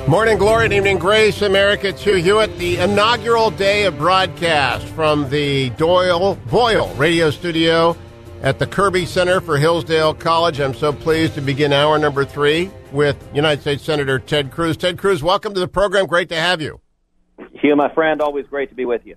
Morning glory and evening grace, America. It's Hugh Hewitt, the inaugural day of broadcast from the Boyle radio studio at the Kirby Center for Hillsdale College. I'm so pleased to begin hour number 3 with United States Senator Ted Cruz. Ted Cruz, welcome to the program. Great to have you. Hugh, my friend, always great to be with you.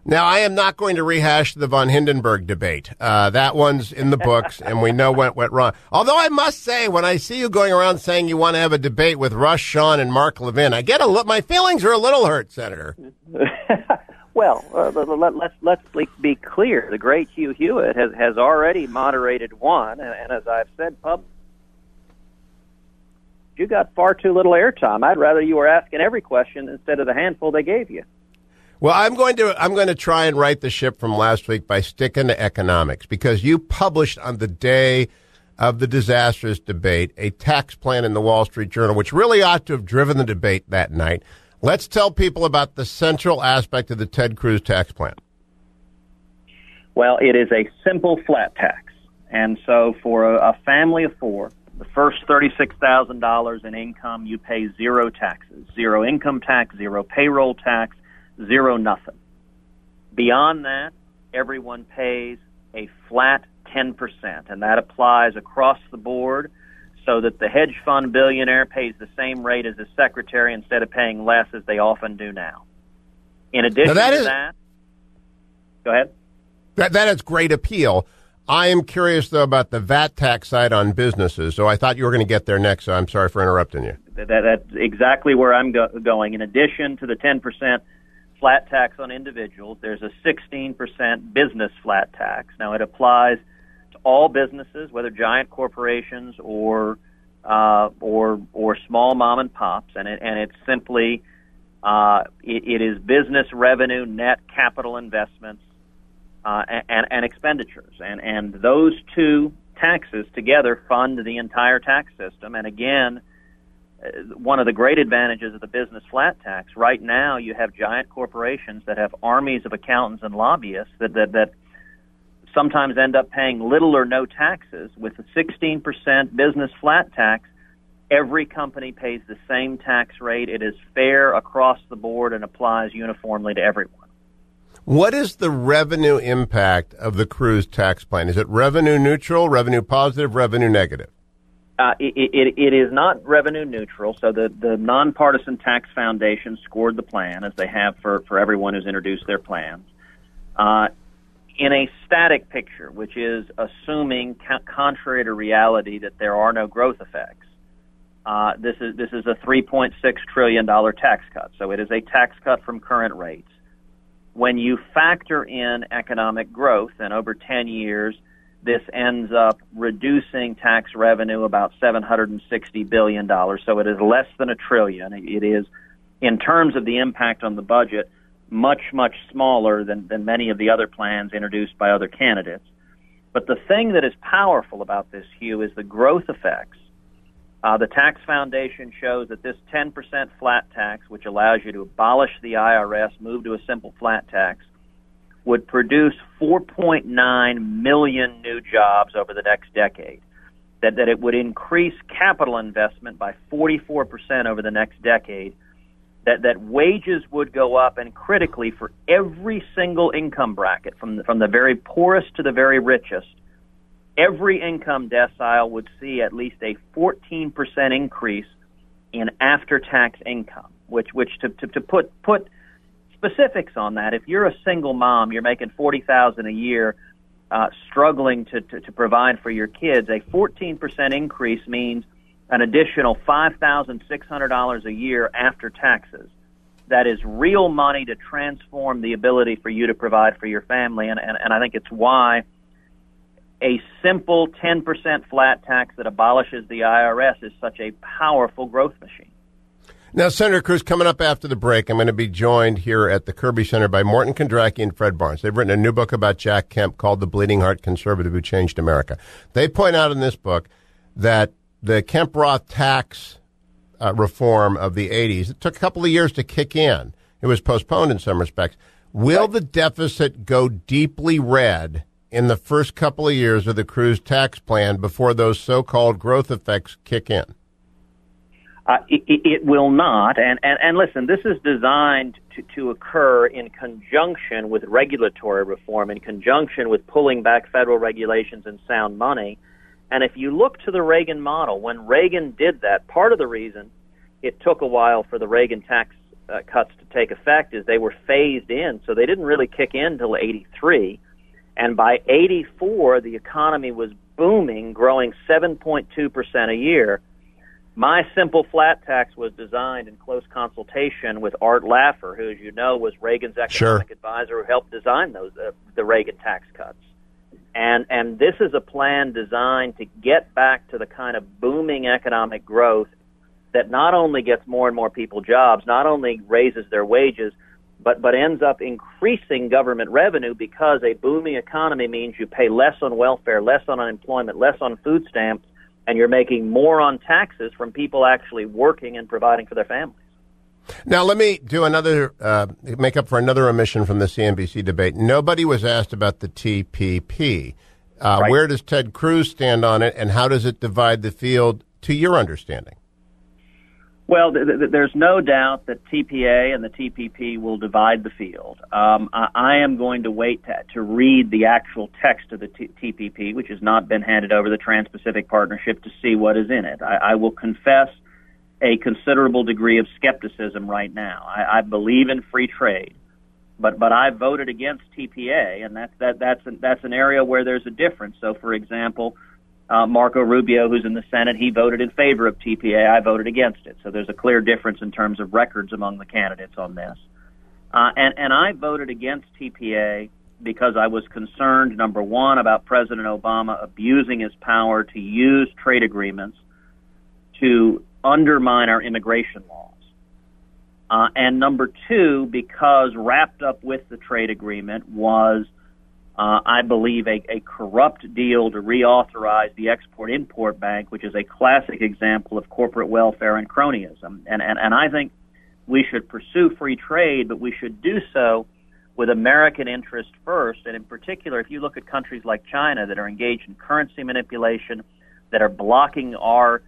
Now, I am not going to rehash the von Hindenburg debate. That one's in the books, and we know what went wrong. Although I must say, when I see you going around saying you want to have a debate with Rush, Sean, and Mark Levin, I get my feelings are a little hurt, Senator. Well, let's be clear. The great Hugh Hewitt has already moderated one, and as I've said publicly, you got far too little airtime. I'd rather you were asking every question instead of the handful they gave you. Well, I'm going to try and right the ship from last week by sticking to economics, because you published on the day of the disastrous debate a tax plan in the Wall Street Journal, which really ought to have driven the debate that night. Let's tell people about the central aspect of the Ted Cruz tax plan. Well, it is a simple flat tax. And so for a family of four, the first $36,000 in income, you pay zero taxes, zero income tax, zero payroll tax, zero nothing. Beyond that, everyone pays a flat 10%, and that applies across the board so that the hedge fund billionaire pays the same rate as his secretary instead of paying less as they often do now. In addition to that, go ahead. That has great appeal. I am curious, though, about the VAT tax side on businesses, so I thought you were going to get there next, so I'm sorry for interrupting you. That's exactly where I'm going. In addition to the 10% flat tax on individuals, there's a 16% business flat tax. Now, it applies to all businesses, whether giant corporations or small mom and pops, and it's simply it is business revenue, net capital investments, and expenditures, and those two taxes together fund the entire tax system. And again, one of the great advantages of the business flat tax, right now you have giant corporations that have armies of accountants and lobbyists that sometimes end up paying little or no taxes. With the 16% business flat tax, every company pays the same tax rate. It is fair across the board and applies uniformly to everyone. What is the revenue impact of the Cruz tax plan? Is it revenue neutral, revenue positive, revenue negative? It is not revenue neutral, so the Nonpartisan Tax Foundation scored the plan, as they have for everyone who's introduced their plans. In a static picture, which is assuming, contrary to reality, that there are no growth effects, this is a $3.6 trillion tax cut, so it is a tax cut from current rates. When you factor in economic growth, and over 10 years, this ends up reducing tax revenue about $760 billion, so it is less than $1 trillion. It is, in terms of the impact on the budget, much, much smaller than many of the other plans introduced by other candidates. But the thing that is powerful about this, Hugh, is the growth effects. The Tax Foundation shows that this 10% flat tax, which allows you to abolish the IRS, move to a simple flat tax, would produce 4.9 million new jobs over the next decade, that it would increase capital investment by 44% over the next decade, that wages would go up, and critically, for every single income bracket, from the very poorest to the very richest, every income decile would see at least a 14% increase in after-tax income, which to put specifics on that, if you're a single mom, you're making $40,000 a year, struggling to provide for your kids, a 14% increase means an additional $5,600 a year after taxes. That is real money to transform the ability for you to provide for your family, and I think it's why a simple 10% flat tax that abolishes the IRS is such a powerful growth machine. Now, Senator Cruz, coming up after the break, I'm going to be joined here at the Kirby Center by Morton Kondracki and Fred Barnes. They've written a new book about Jack Kemp called The Bleeding Heart Conservative Who Changed America. They point out in this book that the Kemp-Roth tax reform of the 80s, it took a couple of years to kick in. It was postponed in some respects. Will the deficit go deeply red in the first couple of years of the Cruz tax plan before those so-called growth effects kick in? It will not. And listen, this is designed to occur in conjunction with regulatory reform, in conjunction with pulling back federal regulations and sound money. And if you look to the Reagan model, when Reagan did that, part of the reason it took a while for the Reagan tax cuts to take effect is they were phased in, so they didn't really kick in until 83. And by 84, the economy was booming, growing 7.2% a year. My simple flat tax was designed in close consultation with Art Laffer, who, as you know, was Reagan's economic advisor who helped design those the Reagan tax cuts. And this is a plan designed to get back to the kind of booming economic growth that not only gets more and more people jobs, not only raises their wages, but ends up increasing government revenue, because a booming economy means you pay less on welfare, less on unemployment, less on food stamps, and you're making more on taxes from people actually working and providing for their families. Now, let me do make up for another omission from the CNBC debate. Nobody was asked about the TPP. Right. Where does Ted Cruz stand on it, and how does it divide the field, to your understanding? Well, there's no doubt that TPA and the TPP will divide the field. I am going to wait to read the actual text of the TPP, which has not been handed over to the Trans-Pacific Partnership, to see what is in it. I will confess a considerable degree of skepticism right now. I believe in free trade, but I voted against TPA, and that's an area where there's a difference. So, for example, Marco Rubio, who's in the Senate, he voted in favor of TPA. I voted against it. So there's a clear difference in terms of records among the candidates on this. And I voted against TPA because I was concerned, number one, about President Obama abusing his power to use trade agreements to undermine our immigration laws. And number two, because wrapped up with the trade agreement was, I believe, a corrupt deal to reauthorize the Export-Import Bank, which is a classic example of corporate welfare and cronyism. And I think we should pursue free trade, but we should do so with American interest first. And in particular, if you look at countries like China that are engaged in currency manipulation, that are blocking our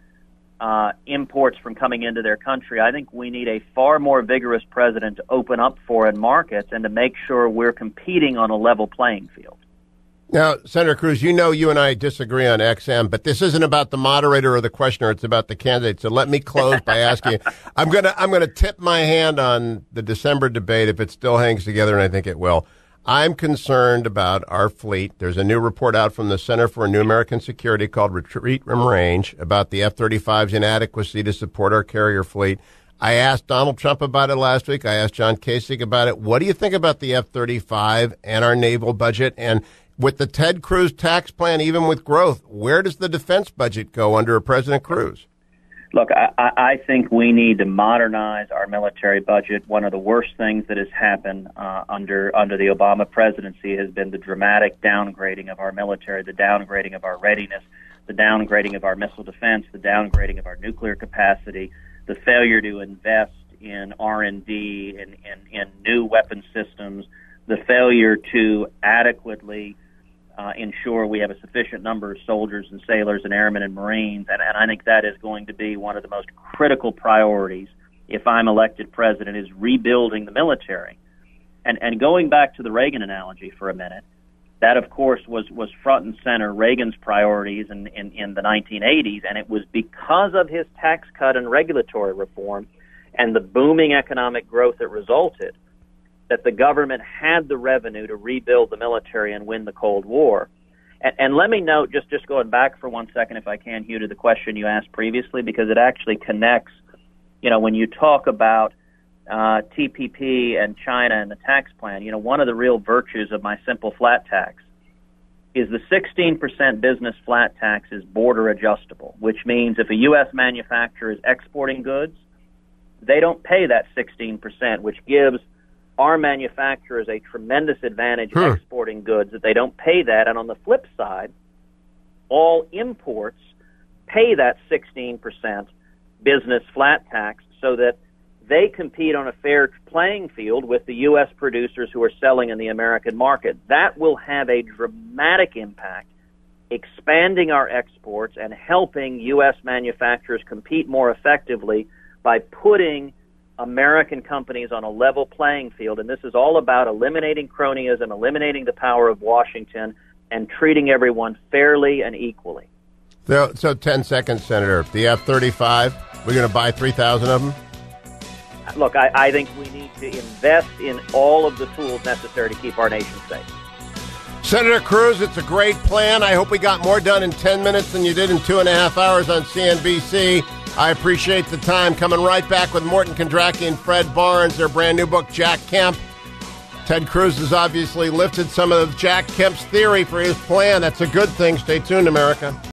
imports from coming into their country, I think we need a far more vigorous president to open up foreign markets and to make sure we're competing on a level playing field. Now, Senator Cruz, you know you and I disagree on XM, but this isn't about the moderator or the questioner. It's about the candidate. So let me close by asking, I'm gonna tip my hand on the December debate if it still hangs together, and I think it will. I'm concerned about our fleet. There's a new report out from the Center for New American Security called Retreat from Range about the F-35's inadequacy to support our carrier fleet. I asked Donald Trump about it last week. I asked John Kasich about it. What do you think about the F-35 and our naval budget? And with the Ted Cruz tax plan, even with growth, where does the defense budget go under President Cruz? Look, I think we need to modernize our military budget. One of the worst things that has happened under the Obama presidency has been the dramatic downgrading of our military, the downgrading of our readiness, the downgrading of our missile defense, the downgrading of our nuclear capacity, the failure to invest in R&D, in new weapon systems, the failure to adequately ensure we have a sufficient number of soldiers and sailors and airmen and Marines, and I think that is going to be one of the most critical priorities if I'm elected president, is rebuilding the military. And going back to the Reagan analogy for a minute, that of course was front and center Reagan's priorities in the 1980s, and it was because of his tax cut and regulatory reform and the booming economic growth that resulted that the government had the revenue to rebuild the military and win the Cold War. And let me note, just going back for 1 second, if I can, Hugh, to the question you asked previously, because it actually connects, when you talk about TPP and China and the tax plan, one of the real virtues of my simple flat tax is the 16% business flat tax is border adjustable, which means if a U.S. manufacturer is exporting goods, they don't pay that 16%, which gives our manufacturers a tremendous advantage in exporting goods, that they don't pay that. And on the flip side, all imports pay that 16% business flat tax so that they compete on a fair playing field with the U.S. producers who are selling in the American market. That will have a dramatic impact expanding our exports and helping U.S. manufacturers compete more effectively by putting American companies on a level playing field. And this is all about eliminating cronyism, eliminating the power of Washington, and treating everyone fairly and equally. So 10 seconds, Senator. The F-35, we're going to buy 3,000 of them? Look, I think we need to invest in all of the tools necessary to keep our nation safe. Senator Cruz, it's a great plan. I hope we got more done in 10 minutes than you did in 2.5 hours on CNBC. I appreciate the time. Coming right back with Morton Kondracki and Fred Barnes, their brand new book, Jack Kemp. Ted Cruz has obviously lifted some of Jack Kemp's theory for his plan. That's a good thing. Stay tuned, America.